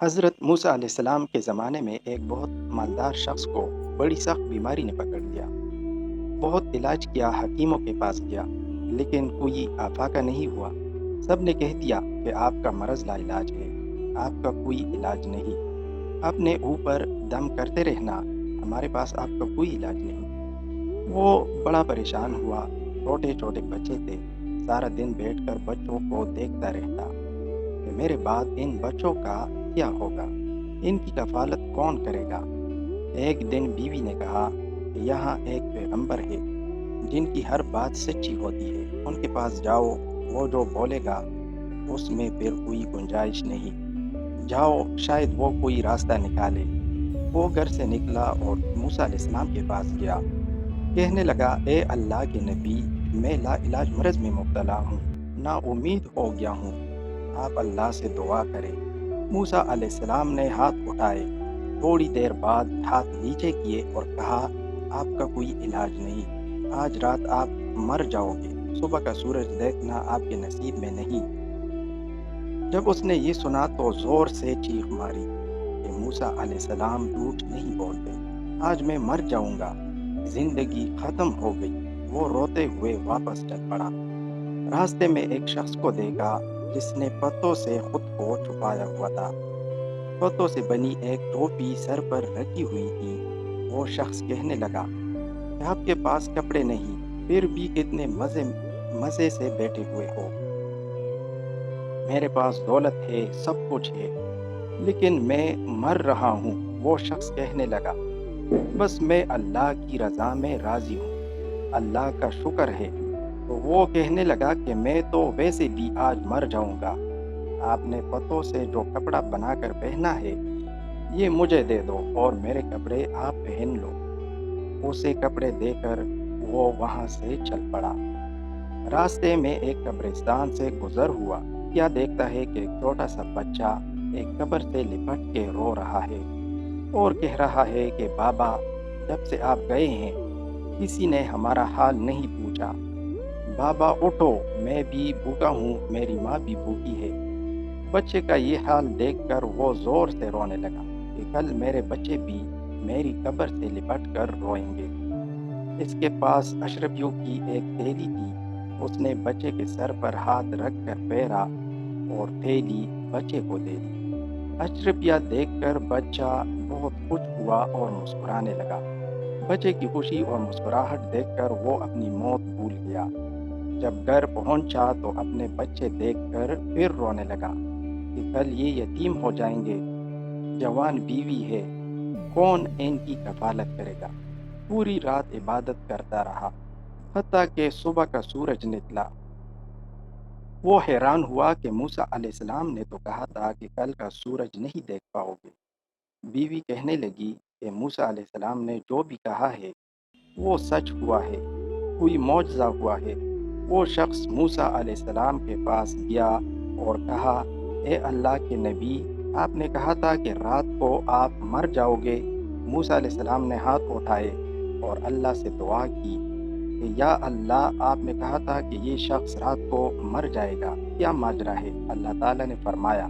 حضرت موسیٰ علیہ السلام کے زمانے میں ایک بہت مالدار شخص کو بڑی سخت بیماری نے پکڑ لیا۔ بہت علاج کیا، حکیموں کے پاس گیا، لیکن کوئی آفاقہ نہیں ہوا۔ سب نے کہہ دیا کہ آپ کا مرض لا علاج ہے، آپ کا کوئی علاج نہیں، اپنے اوپر دم کرتے رہنا، ہمارے پاس آپ کا کوئی علاج نہیں۔ وہ بڑا پریشان ہوا، چھوٹے چھوٹے بچے تھے، سارا دن بیٹھ کر بچوں کو دیکھتا رہتا کہ میرے بعد ان بچوں کا کیا ہوگا، ان کی کفالت کون کرے گا۔ ایک دن بیوی نے کہا کہ یہاں ایک پیغمبر ہے جن کی ہر بات سچی ہوتی ہے، ان کے پاس جاؤ، وہ جو بولے گا اس میں پھر کوئی گنجائش نہیں، جاؤ شاید وہ کوئی راستہ نکالے۔ وہ گھر سے نکلا اور موسیٰ علیہ السلام کے پاس گیا، کہنے لگا اے اللہ کے نبی، میں لا علاج مرض میں مبتلا ہوں، نا امید ہو گیا ہوں، آپ اللہ سے دعا کریں۔ موسیٰ علیہ السلام نے ہاتھ اٹھائے، تھوڑی دیر بعد ہاتھ نیچے کیے اور کہا آپ کا کوئی علاج نہیں، آج رات آپ مر جاؤ گے، صبح کا سورج دیکھنا آپ کے نصیب میں نہیں۔ جب اس نے یہ سنا تو زور سے چیخ ماری کہ موسیٰ علیہ السلام جھوٹ نہیں بولتے، آج میں مر جاؤں گا، زندگی ختم ہو گئی۔ وہ روتے ہوئے واپس چل پڑا۔ راستے میں ایک شخص کو دیکھا جس نے پتوں سے خود کو چھپایا ہوا تھا، پتوں سے بنی ایک ٹوپی سر پر رکھی ہوئی تھی۔ وہ شخص کہنے لگا کہ آپ کے پاس کپڑے نہیں، پھر بھی کتنے مزے سے بیٹھے ہوئے ہو، میرے پاس دولت ہے، سب کچھ ہے، لیکن میں مر رہا ہوں۔ وہ شخص کہنے لگا بس میں اللہ کی رضا میں راضی ہوں، اللہ کا شکر ہے۔ تو وہ کہنے لگا کہ میں تو ویسے بھی آج مر جاؤں گا، آپ نے پتوں سے جو کپڑا بنا کر پہنا ہے یہ مجھے دے دو اور میرے کپڑے آپ پہن لو۔ اسے کپڑے دے کر وہ وہاں سے چل پڑا۔ راستے میں ایک قبرستان سے گزر ہوا، کیا دیکھتا ہے کہ ایک چھوٹا سا بچہ ایک قبر سے لپٹ کے رو رہا ہے اور کہہ رہا ہے کہ بابا، جب سے آپ گئے ہیں کسی نے ہمارا حال نہیں پوچھا، بابا اٹھو، میں بھی بھوکا ہوں، میری ماں بھی بھوکی ہے۔ بچے کا یہ حال دیکھ کر وہ زور سے رونے لگا کہ کل میرے بچے بھی میری قبر سے لپٹ کر روئیں گے۔ اس کے پاس اشرفیوں کی ایک تھیلی تھی، اس نے بچے کے سر پر ہاتھ رکھ کر پھیرا اور تھیلی بچے کو دے دی۔ اشرفیہ دیکھ کر بچہ بہت خوش ہوا اور مسکرانے لگا۔ بچے کی خوشی اور مسکراہٹ دیکھ کر وہ اپنی موت بھول گیا۔ جب گھر پہنچا تو اپنے بچے دیکھ کر پھر رونے لگا کہ کل یہ یتیم ہو جائیں گے، جوان بیوی ہے، کون ان کی کفالت کرے گا۔ پوری رات عبادت کرتا رہا، حتیٰ کہ صبح کا سورج نکلا۔ وہ حیران ہوا کہ موسیٰ علیہ السلام نے تو کہا تھا کہ کل کا سورج نہیں دیکھ پاؤ گے۔ بیوی کہنے لگی کہ موسیٰ علیہ السلام نے جو بھی کہا ہے وہ سچ ہوا ہے، کوئی معجزہ ہوا ہے۔ وہ شخص موسیٰ علیہ السلام کے پاس گیا اور کہا اے اللہ کے نبی، آپ نے کہا تھا کہ رات کو آپ مر جاؤ گے۔ موسیٰ علیہ السلام نے ہاتھ اٹھائے اور اللہ سے دعا کی کہ یا اللہ، آپ نے کہا تھا کہ یہ شخص رات کو مر جائے گا، کیا ماجرا ہے؟ اللہ تعالیٰ نے فرمایا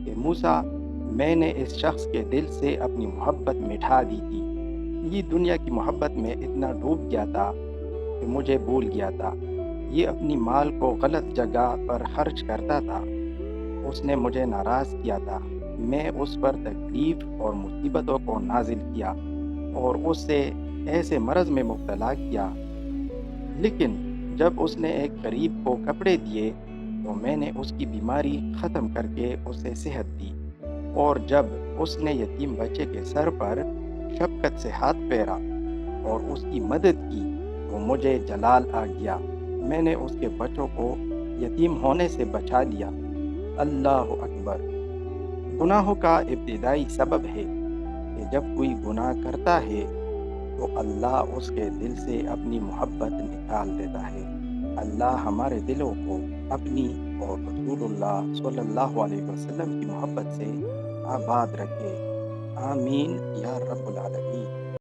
کہ موسیٰ، میں نے اس شخص کے دل سے اپنی محبت مٹھا دی تھی، یہ دنیا کی محبت میں اتنا ڈوب گیا تھا کہ مجھے بھول گیا تھا، یہ اپنی مال کو غلط جگہ پر خرچ کرتا تھا، اس نے مجھے ناراض کیا تھا، میں اس پر تکلیف اور مصیبتوں کو نازل کیا اور اس سے ایسے مرض میں مبتلا کیا، لیکن جب اس نے ایک غریب کو کپڑے دیے تو میں نے اس کی بیماری ختم کر کے اسے صحت دی، اور جب اس نے یتیم بچے کے سر پر شفقت سے ہاتھ پھیرا اور اس کی مدد کی تو مجھے جلال آ گیا، میں نے اس کے بچوں کو یتیم ہونے سے بچا لیا۔ اللہ اکبر۔ گناہوں کا ابتدائی سبب ہے کہ جب کوئی گناہ کرتا ہے تو اللہ اس کے دل سے اپنی محبت نکال دیتا ہے۔ اللہ ہمارے دلوں کو اپنی اور رسول اللہ صلی اللہ علیہ وسلم کی محبت سے آباد رکھے، آمین یا رب العالمین۔